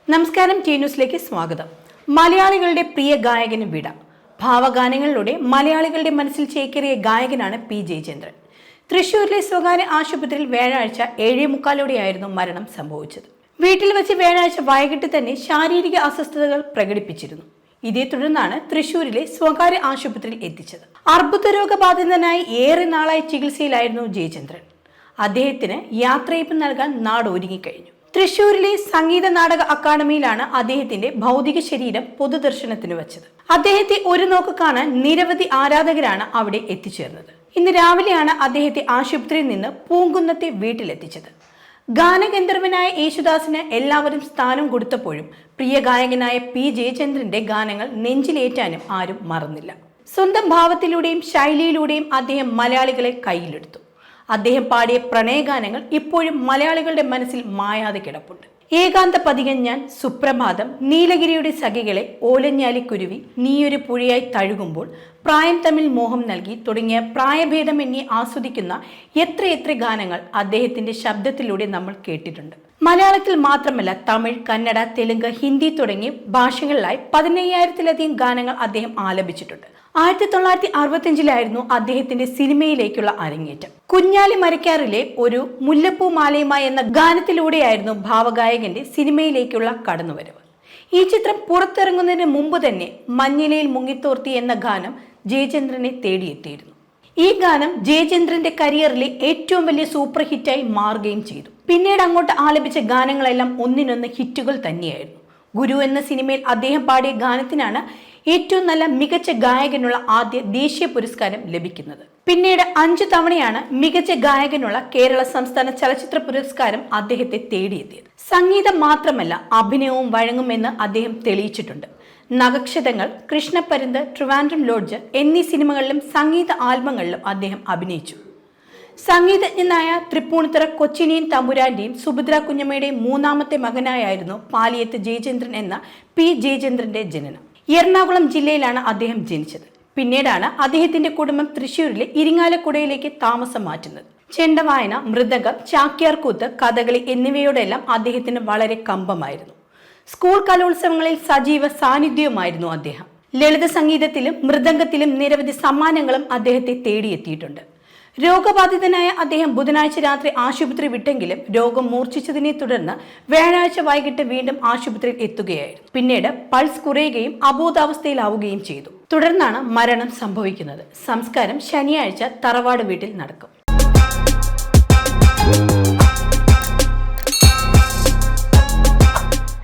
നമസ്കാരം, ടി ന്യൂസിലേക്ക് സ്വാഗതം. മലയാളികളുടെ പ്രിയ ഗായകന് വിട. ഭാവഗാനങ്ങളിലൂടെ മലയാളികളുടെ മനസ്സിൽ ചേക്കേറിയ ഗായകനാണ് പി ജയചന്ദ്രൻ. തൃശൂരിലെ സ്വകാര്യ ആശുപത്രിയിൽ വ്യാഴാഴ്ച 7:45 മരണം സംഭവിച്ചത്. വീട്ടിൽ വെച്ച് വ്യാഴാഴ്ച വൈകിട്ട് തന്നെ ശാരീരിക അസ്വസ്ഥതകൾ പ്രകടിപ്പിച്ചിരുന്നു. ഇതേ തുടർന്നാണ് തൃശൂരിലെ സ്വകാര്യ ആശുപത്രിയിൽ എത്തിച്ചത്. അർബുദ രോഗബാധിതനായി ഏറെ നാളായി ചികിത്സയിലായിരുന്നു ജയചന്ദ്രൻ. അദ്ദേഹത്തിന് യാത്രയയപ്പ് നൽകാൻ നാട് ഒരുങ്ങിക്കഴിഞ്ഞു. തൃശൂരിലെ സംഗീത നാടക അക്കാദമിയിലാണ് അദ്ദേഹത്തിന്റെ ഭൗതിക ശരീരം പൊതുദർശനത്തിന് വെച്ചത്. അദ്ദേഹത്തെ ഒരു നോക്ക് കാണാൻ നിരവധി ആരാധകരാണ് അവിടെ എത്തിച്ചേർന്നത്. ഇന്ന് രാവിലെയാണ് അദ്ദേഹത്തെ ആശുപത്രിയിൽ നിന്ന് പൂങ്കുന്നത്തെ വീട്ടിലെത്തിച്ചത്. ഗാനഗന്ധർവനായ യേശുദാസിന് എല്ലാവരും സ്ഥാനം കൊടുത്തപ്പോഴും പ്രിയ ഗായകനായ പി ജയചന്ദ്രന്റെ ഗാനങ്ങൾ നെഞ്ചിലേറ്റാനും ആരും മറന്നില്ല. സ്വന്തം ഭാവത്തിലൂടെയും ശൈലിയിലൂടെയും അദ്ദേഹം മലയാളികളെ കയ്യിലെടുത്തു. അദ്ദേഹം പാടിയ പ്രണയഗാനങ്ങൾ ഇപ്പോഴും മലയാളികളുടെ മനസ്സിൽ മായാതെ കിടപ്പുണ്ട്. ഏകാന്ത പതികൻ ഞാൻ, സുപ്രഭാതം, നീലഗിരിയുടെ സഖികളെ, ഓലഞ്ഞാലിക്കുരുവി, നീയൊരു പുഴയായി തഴുകുമ്പോൾ, പ്രായം തമ്മിൽ മോഹം നൽകി തുടങ്ങിയ പ്രായഭേദമെന്നി ആസ്വദിക്കുന്ന എത്രയെത്ര ഗാനങ്ങൾ അദ്ദേഹത്തിന്റെ ശബ്ദത്തിലൂടെ നമ്മൾ കേട്ടിട്ടുണ്ട്. മലയാളത്തിൽ മാത്രമല്ല, തമിഴ്, കന്നഡ, തെലുങ്ക്, ഹിന്ദി തുടങ്ങിയ ഭാഷകളിലായി 15,000-ലധികം ഗാനങ്ങൾ അദ്ദേഹം ആലപിച്ചിട്ടുണ്ട്. 1965 അദ്ദേഹത്തിന്റെ സിനിമയിലേക്കുള്ള അരങ്ങേറ്റം. കുഞ്ഞാലി മരക്കാറിലെ ഒരു മുല്ലപ്പൂ മാലയുമായി എന്ന ഗാനത്തിലൂടെയായിരുന്നു ഭാവഗായകന്റെ സിനിമയിലേക്കുള്ള കടന്നുവരവ്. ഈ ചിത്രം പുറത്തിറങ്ങുന്നതിന് മുമ്പ് തന്നെ മഞ്ഞിലയിൽ മുങ്ങിത്തോർത്തി എന്ന ഗാനം ജയചന്ദ്രനെ തേടിയെത്തിയിരുന്നു. ഈ ഗാനം ജയചന്ദ്രന്റെ കരിയറിലെ ഏറ്റവും വലിയ സൂപ്പർ ഹിറ്റായി മാറുകയും ചെയ്തു. പിന്നീട് അങ്ങോട്ട് ആലപിച്ച ഗാനങ്ങളെല്ലാം ഒന്നിനൊന്ന് ഹിറ്റുകൾ തന്നെയായിരുന്നു. ഗുരു എന്ന സിനിമയിൽ അദ്ദേഹം പാടിയ ഗാനത്തിനാണ് ഏറ്റവും നല്ല മികച്ച ഗായകനുള്ള ആദ്യ ദേശീയ പുരസ്കാരം ലഭിക്കുന്നത്. പിന്നീട് 5 തവണയാണ് മികച്ച ഗായകനുള്ള കേരള സംസ്ഥാന ചലച്ചിത്ര പുരസ്കാരം അദ്ദേഹത്തെ തേടിയെത്തിയത്. സംഗീതം മാത്രമല്ല, അഭിനയവും വഴങ്ങുമെന്ന് അദ്ദേഹം തെളിയിച്ചിട്ടുണ്ട്. നഗക്ഷതങ്ങൾ, കൃഷ്ണപ്പരുന്ത്, ട്രിവാൻഡ്രം ലോഡ്ജ് എന്നീ സിനിമകളിലും സംഗീത ആൽബങ്ങളിലും അദ്ദേഹം അഭിനയിച്ചു. സംഗീതജ്ഞനായ തൃപ്പൂണിത്തുറ കൊച്ചിനിയൻ തമ്പുരാന്റെയും സുഭദ്ര കുഞ്ഞമ്മയുടെയും 3ാമത്തെ മകനായിരുന്നു പാലിയത്ത് ജയചന്ദ്രൻ എന്ന പി ജയചന്ദ്രന്റെ ജനനം. എറണാകുളം ജില്ലയിലാണ് അദ്ദേഹം ജനിച്ചത്. പിന്നീടാണ് അദ്ദേഹത്തിന്റെ കുടുംബം തൃശ്ശൂരിലെ ഇരിങ്ങാലക്കുടയിലേക്ക് താമസം മാറ്റുന്നത്. ചെണ്ടവായന, മൃദംഗം, ചാക്യാർകൂത്ത്, കഥകളി എന്നിവയോടെല്ലാം അദ്ദേഹത്തിന് വളരെ കമ്പമായിരുന്നു. സ്കൂൾ കലോത്സവങ്ങളിൽ സജീവ സാന്നിധ്യവുമായിരുന്നു അദ്ദേഹം. ലളിത സംഗീതത്തിലും മൃദംഗത്തിലും നിരവധി സമ്മാനങ്ങളും അദ്ദേഹത്തെ തേടിയെത്തിയിട്ടുണ്ട്. രോഗബാധിതനായ അദ്ദേഹം ബുധനാഴ്ച രാത്രി ആശുപത്രി വിട്ടെങ്കിലും രോഗം മൂർച്ഛിച്ചതിനെ തുടർന്ന് വ്യാഴാഴ്ച വൈകിട്ട് വീണ്ടും ആശുപത്രിയിൽ എത്തുകയായിരുന്നു. പിന്നീട് പൾസ് കുറയുകയും അബോധാവസ്ഥയിലാവുകയും ചെയ്തു. തുടർന്നാണ് മരണം സംഭവിക്കുന്നത്. സംസ്കാരം ശനിയാഴ്ച തറവാട് വീട്ടിൽ നടക്കും.